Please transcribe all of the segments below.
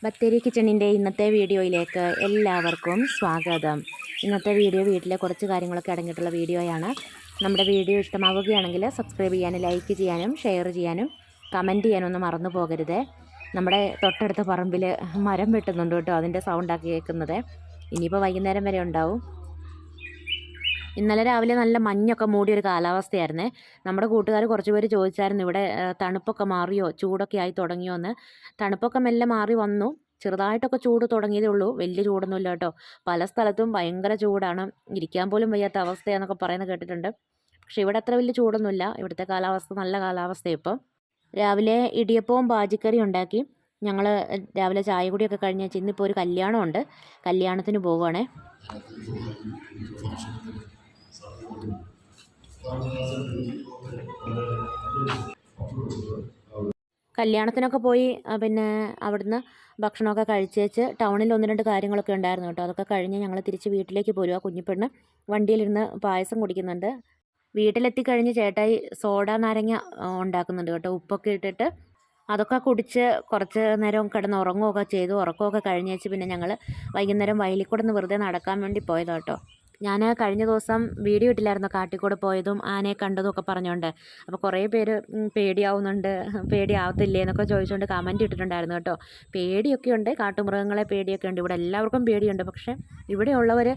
ബത്തേരി കിച്ചണിൻ്റെ ഇന്നത്തെ വീഡിയോയിലേക്ക് എല്ലാവർക്കും സ്വാഗതം. ഇന്നത്തെ വീഡിയോ വീട്ടിലെ കുറച്ച് കാര്യങ്ങളൊക്കെ അടങ്ങിയിട്ടുള്ള വീഡിയോയാണ്. നമ്മുടെ വീഡിയോ ഇഷ്ടമാവുകയാണെങ്കിൽ സബ്സ്ക്രൈബ് ചെയ്യാനും ലൈക്ക് ചെയ്യാനും ഷെയർ ചെയ്യാനും കമൻറ്റ് ചെയ്യാനൊന്നും മറന്നു പോകരുത്. നമ്മുടെ തൊട്ടടുത്ത പറമ്പിൽ മരം വെട്ടുന്നുണ്ട് കേട്ടോ, അതിൻ്റെ സൗണ്ടാക്കി കേൾക്കുന്നത്. ഇനിയിപ്പോൾ വൈകുന്നേരം വരെ ഉണ്ടാവും. ഇന്നലെ രാവിലെ നല്ല മഞ്ഞൊക്കെ മൂടിയൊരു കാലാവസ്ഥയായിരുന്നേ. നമ്മുടെ കൂട്ടുകാർ കുറച്ച് പേര് ചോദിച്ചായിരുന്നു ഇവിടെ തണുപ്പൊക്കെ മാറിയോ, ചൂടൊക്കെ ആയി തുടങ്ങിയോ എന്ന്. തണുപ്പൊക്കെ മെല്ലെ മാറി വന്നു, ചെറുതായിട്ടൊക്കെ ചൂട് തുടങ്ങിയതേ ഉള്ളൂ, വലിയ ചൂടൊന്നുമില്ല കേട്ടോ. പല സ്ഥലത്തും ഭയങ്കര ചൂടാണ്, ഇരിക്കാൻ പോലും വയ്യാത്ത അവസ്ഥയാണെന്നൊക്കെ പറയുന്നത് കേട്ടിട്ടുണ്ട്. പക്ഷേ ഇവിടെ അത്ര വലിയ ചൂടൊന്നുമില്ല, ഇവിടുത്തെ കാലാവസ്ഥ നല്ല കാലാവസ്ഥയാണ് ഇപ്പം. രാവിലെ ഇടിയപ്പവും ബാജിക്കറി ഉണ്ടാക്കി. ഞങ്ങൾ രാവിലെ ചായ കുടിയൊക്കെ കഴിഞ്ഞ് ഇന്നിപ്പോൾ ഒരു കല്യാണമുണ്ട്, കല്യാണത്തിന് പോവുകയാണേ. കല്യാണത്തിനൊക്കെ പോയി പിന്നെ അവിടുന്ന് ഭക്ഷണമൊക്കെ കഴിച്ചേച്ച് ടൗണിൽ 1-2 കാര്യങ്ങളൊക്കെ ഉണ്ടായിരുന്നു കേട്ടോ. അതൊക്കെ കഴിഞ്ഞ് ഞങ്ങൾ തിരിച്ച് വീട്ടിലേക്ക് പോരുക. കുഞ്ഞിപ്പെണ്ണ് വണ്ടിയിലിരുന്ന് പായസം കുടിക്കുന്നുണ്ട്. വീട്ടിലെത്തിക്കഴിഞ്ഞ് ചേട്ടായി സോഡ നാരങ്ങ ഉണ്ടാക്കുന്നുണ്ട് കേട്ടോ, ഉപ്പൊക്കെ ഇട്ടിട്ട്. അതൊക്കെ കുടിച്ച് കുറച്ച് നേരം കിടന്ന് ഉറങ്ങുകയൊക്കെ ചെയ്തു. ഉറക്കമൊക്കെ കഴിഞ്ഞേച്ച് പിന്നെ ഞങ്ങൾ വൈകുന്നേരം വയലിൽ കൂടെ ഒന്ന് വെറുതെ നടക്കാൻ വേണ്ടി പോയതാണ് കേട്ടോ. ഞാൻ കഴിഞ്ഞ ദിവസം വീഡിയോ ഇട്ടില്ലായിരുന്നു കാട്ടിക്കൂടെ പോയതും ആനയെ കണ്ടതും ഒക്കെ പറഞ്ഞുകൊണ്ട്. അപ്പോൾ കുറേ പേര് പേടിയാവുന്നുണ്ട്, പേടിയാവത്തില്ലേ എന്നൊക്കെ ചോദിച്ചുകൊണ്ട് കമൻറ്റ് ഇട്ടിട്ടുണ്ടായിരുന്നു കേട്ടോ. പേടിയൊക്കെ ഉണ്ട്, കാട്ടുമൃഗങ്ങളെ പേടിയൊക്കെ ഉണ്ട്, ഇവിടെ എല്ലാവർക്കും പേടിയുണ്ട്. പക്ഷേ ഇവിടെയുള്ളവർ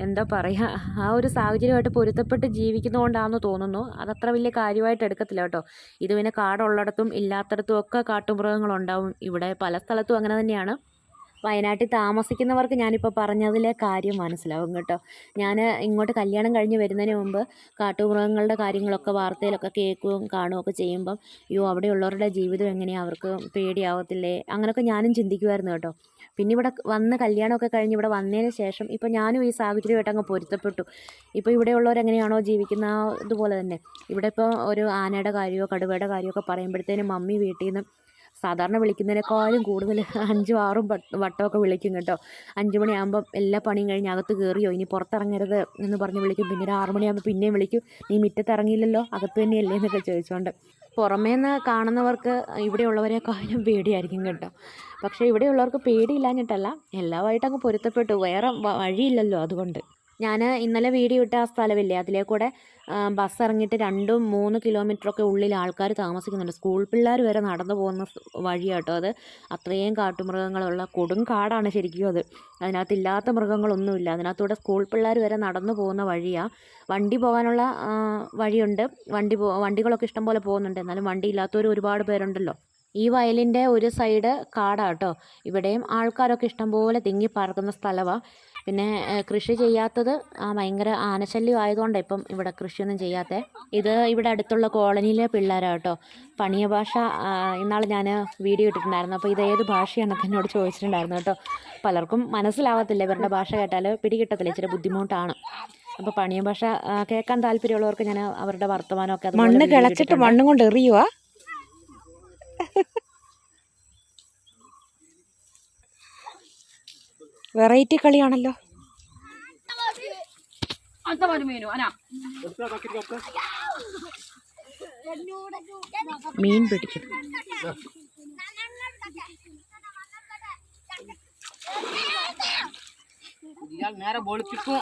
എന്താ പറയുക, ആ ഒരു സാഹചര്യമായിട്ട് പൊരുത്തപ്പെട്ട് ജീവിക്കുന്നതുകൊണ്ടാണെന്ന് തോന്നുന്നു. അതത്ര വലിയ കാര്യമായിട്ട് എടുക്കത്തില്ല കേട്ടോ. ഇത് പിന്നെ കാടുള്ളിടത്തും ഇല്ലാത്തടത്തും ഒക്കെ കാട്ടുമൃഗങ്ങളുണ്ടാവും. ഇവിടെ പല സ്ഥലത്തും അങ്ങനെ തന്നെയാണ്. വയനാട്ടിൽ താമസിക്കുന്നവർക്ക് ഞാനിപ്പോൾ പറഞ്ഞതിലെ കാര്യം മനസ്സിലാവും കേട്ടോ. ഞാൻ ഇങ്ങോട്ട് കല്യാണം കഴിഞ്ഞ് വരുന്നതിന് മുമ്പ് കാട്ടുമൃഗങ്ങളുടെ കാര്യങ്ങളൊക്കെ വാർത്തയിലൊക്കെ കേൾക്കുകയും കാണുകയൊക്കെ ചെയ്യുമ്പം അയ്യോ അവിടെയുള്ളവരുടെ ജീവിതം എങ്ങനെയാണ്, അവർക്ക് പേടിയാവത്തില്ലേ, അങ്ങനെയൊക്കെ ഞാനും ചിന്തിക്കുമായിരുന്നു കേട്ടോ. പിന്നെ ഇവിടെ വന്ന് കല്യാണമൊക്കെ കഴിഞ്ഞ് ഇവിടെ വന്നതിന് ശേഷം ഇപ്പോൾ ഞാനും ഈ സാഹചര്യമായിട്ട് അങ്ങ് പൊരുത്തപ്പെട്ടു. ഇപ്പോൾ ഇവിടെയുള്ളവരെങ്ങനെയാണോ ജീവിക്കുന്ന അതുപോലെ തന്നെ ഇവിടെ ഇപ്പോൾ ഒരു ആനയുടെ കാര്യമോ കടുവയുടെ കാര്യമൊക്കെ പറയുമ്പോഴത്തേനും മമ്മി വീട്ടിൽ നിന്ന് സാധാരണ വിളിക്കുന്നതിനേക്കാളും കൂടുതൽ 5-6 വട്ടമൊക്കെ വിളിക്കും കേട്ടോ. 5 മണിയാകുമ്പം എല്ലാ പണിയും കഴിഞ്ഞ് അകത്ത് കയറിയോ, ഇനി പുറത്തിറങ്ങരുത് എന്ന് പറഞ്ഞ് വിളിക്കും. പിന്നെ ഒരു 6 മണിയാകുമ്പോൾ പിന്നെയും വിളിക്കും, നീ മുറ്റത്തിറങ്ങിയില്ലല്ലോ, അകത്ത് തന്നെയല്ലേ എന്നൊക്കെ ചോദിച്ചുകൊണ്ട്. പുറമേ നിന്ന് കാണുന്നവർക്ക് ഇവിടെയുള്ളവരെക്കാളും പേടിയായിരിക്കും കേട്ടോ. പക്ഷേ ഇവിടെയുള്ളവർക്ക് പേടിയില്ലാഞ്ഞിട്ടല്ല, എല്ലാമായിട്ട് അങ്ങ് പൊരുത്തപ്പെട്ടു, വേറെ വഴിയില്ലല്ലോ. അതുകൊണ്ട് ഞാൻ ഇന്നലെ വീഡിയോ ഇട്ട ആ സ്ഥലമില്ലേ, അതിലേക്കൂടെ ബസ് ഇറങ്ങിയിട്ട് 2-3 കിലോമീറ്ററൊക്കെ ഉള്ളിൽ ആൾക്കാർ താമസിക്കുന്നുണ്ട്. സ്കൂൾ പിള്ളേർ വരെ നടന്നു പോകുന്ന വഴിയാട്ടോ അത്. അത്രയും കാട്ടുമൃഗങ്ങളുള്ള കൊടും കാടാണ് ശരിക്കും അത്. അതിനകത്ത് ഇല്ലാത്ത മൃഗങ്ങളൊന്നുമില്ല. അതിനകത്തൂടെ സ്കൂൾ പിള്ളേർ വരെ നടന്നു പോകുന്ന വഴിയാണ്. വണ്ടി പോകാനുള്ള വഴിയുണ്ട്, വണ്ടികളൊക്കെ ഇഷ്ടം പോലെ പോകുന്നുണ്ട്. എന്നാലും വണ്ടി ഇല്ലാത്തവർ ഒരുപാട് പേരുണ്ടല്ലോ. ഈ വയലിൻ്റെ ഒരു സൈഡ് കാടാട്ടോ. ഇവിടെയും ആൾക്കാരൊക്കെ ഇഷ്ടംപോലെ തിങ്ങി പാർക്കുന്ന സ്ഥലമാണ്. പിന്നെ കൃഷി ചെയ്യാത്തത് ഭയങ്കര ആനശല്യം ആയതുകൊണ്ടാണ് ഇപ്പം ഇവിടെ കൃഷിയൊന്നും ചെയ്യാത്തത്. ഇത് ഇവിടെ അടുത്തുള്ള കോളനിയിലെ പിള്ളേരാണ് കേട്ടോ. പണിയ ഭാഷ ഇന്നാൾ ഞാൻ വീഡിയോ ഇട്ടിട്ടുണ്ടായിരുന്നു. അപ്പോൾ ഇത് ഏത് ഭാഷയാണെന്നൊക്കെ എന്നോട് ചോദിച്ചിട്ടുണ്ടായിരുന്നു കേട്ടോ. പലർക്കും മനസ്സിലാവത്തില്ല, ഇവരുടെ ഭാഷ കേട്ടാൽ പിടികിട്ടത്തില്ല, ഇച്ചിരി ബുദ്ധിമുട്ടാണ്. അപ്പോൾ പണിയ ഭാഷ കേൾക്കാൻ താല്പര്യമുള്ളവർക്ക് ഞാൻ അവരുടെ വർത്തമാനമൊക്കെ മണ്ണ് കിളച്ചിട്ട് മണ്ണും കൊണ്ട് എറിയുക. വെറൈറ്റി കളിയാണല്ലോ. മീൻ പിടിക്കും. നേരെ പൊളിപ്പിക്കും.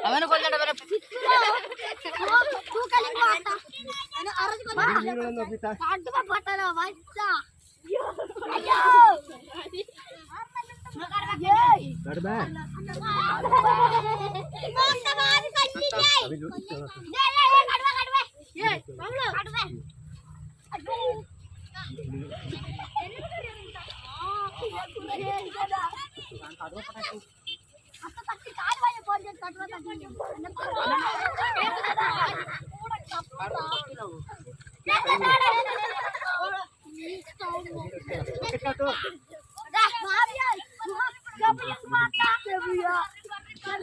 അവനെ കൊല്ലണ്ട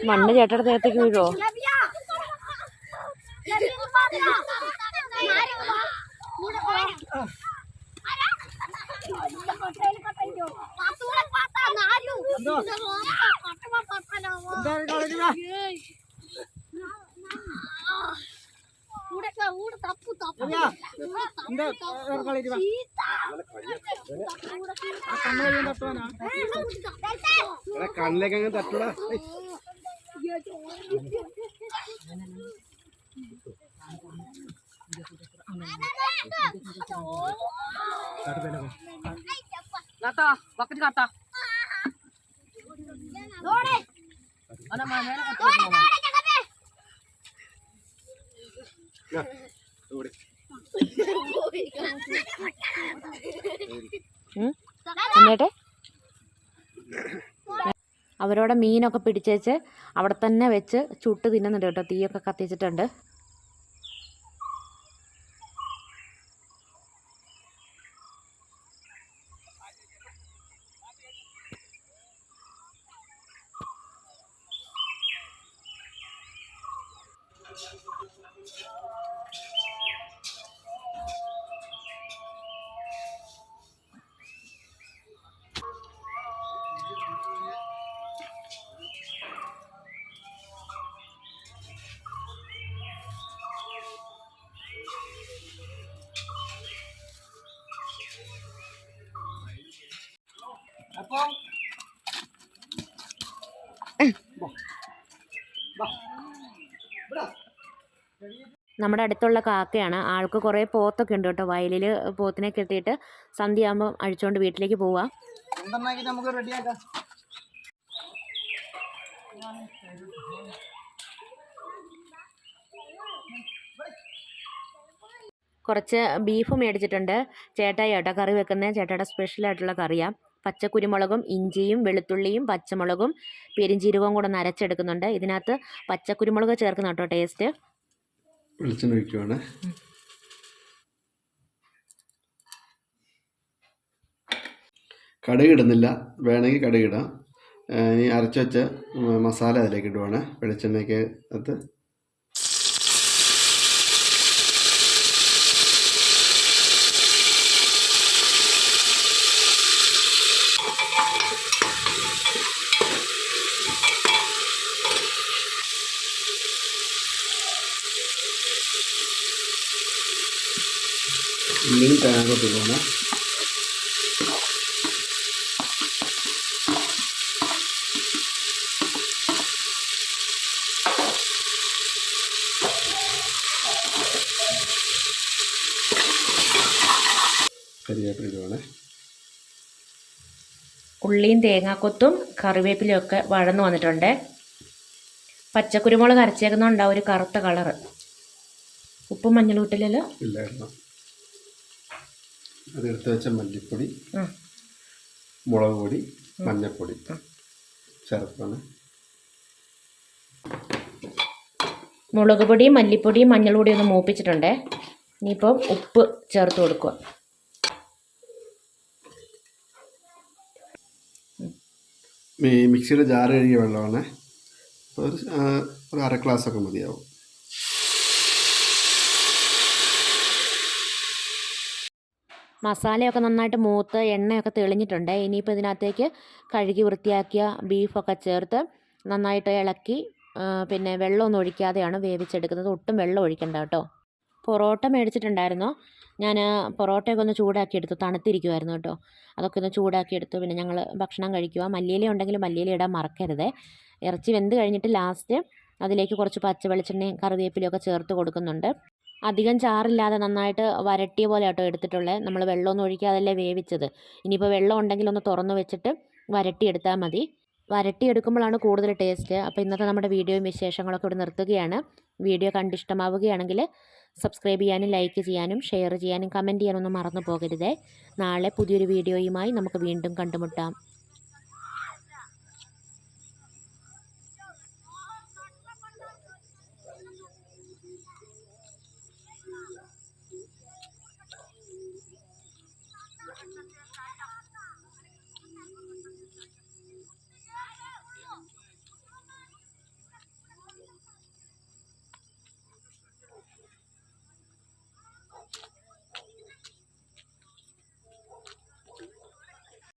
മണ്ണ് ചേട്ടയുടെ ദേഹത്തേക്ക് വീഴോ? കണ്ണിലേക്ക് അങ്ങ് തട്ടൂടാ. Kata, bakit kata? Ano man, ano kata mo? എന്നിട്ട് അവരോടെ മീനൊക്കെ പിടിച്ചേച്ച് അവിടെ തന്നെ വെച്ച് ചുട്ട് തിന്നുന്നുണ്ട് കേട്ടോ. തീയൊക്കെ കത്തിച്ചിട്ടുണ്ട്. നമ്മുടെ അടുത്തുള്ള കാക്കയാണ്. ആൾക്ക് കുറേ പോത്തൊക്കെ ഉണ്ട് കേട്ടോ. വയലിൽ പോത്തിനെ കെട്ടിയിട്ട് സന്ധ്യയാകുമ്പോൾ അഴിച്ചുകൊണ്ട് വീട്ടിലേക്ക് പോവാം. നമുക്ക് റെഡിയാക്കാം. കുറച്ച് ബീഫ് മേടിച്ചിട്ടുണ്ട്. ചേട്ടായി കേട്ടോ കറി വെക്കുന്നത്. ചേട്ടായുടെ സ്പെഷ്യലായിട്ടുള്ള കറിയാണ്. പച്ചക്കുരുമുളകും ഇഞ്ചിയും വെളുത്തുള്ളിയും പച്ചമുളകും പെരിഞ്ചീരകവും കൂടെ നരച്ചെടുക്കുന്നുണ്ട്. ഇതിനകത്ത് പച്ചക്കുരുമുളക് ചേർക്കുന്ന കേട്ടോ ടേസ്റ്റ്. വെളിച്ചെണ്ണ ഒഴിക്കുവാണ്. കടുക് ഇടുന്നില്ല, വേണമെങ്കിൽ കടുക് ഇടാം. ഇനി അരച്ച് വെച്ച മസാല അതിലേക്ക് ഇടുവാണ്. വെളിച്ചെണ്ണയ്ക്ക് അകത്ത് ഉള്ളിയും തേങ്ങ ഇടുവാണ്. കരിവേപ്പില ഇടുവാണ്. ഉള്ളിയും തേങ്ങാക്കൊത്തും കറിവേപ്പിലയും ഒക്കെ വഴന്നു വന്നിട്ടുണ്ട്. പച്ചക്കുരുമുളക് അരച്ചേക്കുന്നതുകൊണ്ടാണ് ഒരു കറുത്ത കളറ്. ഉപ്പും മഞ്ഞളും ഇട്ടില്ലല്ലോ. ഇല്ലായിരുന്നു. അത് എടുത്ത് വെച്ച മല്ലിപ്പൊടി, മുളക് പൊടി, മഞ്ഞൾപ്പൊടി ചേർത്താണ്. മുളക് പൊടിയും മല്ലിപ്പൊടിയും മഞ്ഞൾപ്പൊടിയും ഒന്ന് മൂപ്പിച്ചിട്ടുണ്ട്. ഇനിയിപ്പം ഉപ്പ് ചേർത്ത് കൊടുക്കുക. മിക്സിയുടെ ജാറ് കഴുകിയ വെള്ളമാണ്. ഒരു അര ഗ്ലാസ്സൊക്കെ മതിയാവും. മസാലയൊക്കെ നന്നായിട്ട് മൂത്ത് എണ്ണയൊക്കെ തെളിഞ്ഞിട്ടുണ്ട്. ഇനിയിപ്പോൾ ഇതിനകത്തേക്ക് കഴുകി വൃത്തിയാക്കിയ ബീഫൊക്കെ ചേർത്ത് നന്നായിട്ട് ഇളക്കി, പിന്നെ വെള്ളമൊന്നും ഒഴിക്കാതെയാണ് വേവിച്ചെടുക്കുന്നത്. ഒട്ടും വെള്ളം ഒഴിക്കണ്ട കേട്ടോ. പൊറോട്ട മേടിച്ചിട്ടുണ്ടായിരുന്നു. ഞാൻ പൊറോട്ടയൊക്കെ ഒന്ന് ചൂടാക്കിയെടുത്തു. തണുത്തിരിക്കുമായിരുന്നു കേട്ടോ. അതൊക്കെ ഒന്ന് ചൂടാക്കിയെടുത്തു. പിന്നെ ഞങ്ങൾ ഭക്ഷണം കഴിക്കുക. മല്ലിയില ഉണ്ടെങ്കിൽ മല്ലിയില ഇടാൻ മറക്കരുത്. ഇറച്ചി വെന്ത് കഴിഞ്ഞിട്ട് ലാസ്റ്റ് അതിലേക്ക് കുറച്ച് പച്ച വെളിച്ചെണ്ണയും കറിവേപ്പിലയൊക്കെ ചേർത്ത് കൊടുക്കുന്നുണ്ട്. അധികം ചാറില്ലാതെ നന്നായിട്ട് വരട്ടിയ പോലെ കേട്ടോ എടുത്തിട്ടുള്ളത്. നമ്മൾ വെള്ളമൊന്നും ഒഴിക്കാതല്ലേ വേവിച്ചത്. ഇനിയിപ്പോൾ വെള്ളം ഉണ്ടെങ്കിൽ ഒന്ന് തുറന്ന് വെച്ചിട്ട് വരട്ടിയെടുത്താൽ മതി. വരട്ടിയെടുക്കുമ്പോഴാണ് കൂടുതൽ ടേസ്റ്റ്. അപ്പോൾ ഇന്നത്തെ നമ്മുടെ വീഡിയോയും വിശേഷങ്ങളൊക്കെ ഇവിടെ നിർത്തുകയാണ്. വീഡിയോ കണ്ടിഷ്ടമാവുകയാണെങ്കിൽ സബ്സ്ക്രൈബ് ചെയ്യാനും ലൈക്ക് ചെയ്യാനും ഷെയർ ചെയ്യാനും കമൻറ്റ് ചെയ്യാനൊന്നും മറന്നു പോകരുതേ. നാളെ പുതിയൊരു വീഡിയോയുമായി നമുക്ക് വീണ്ടും കണ്ടുമുട്ടാം.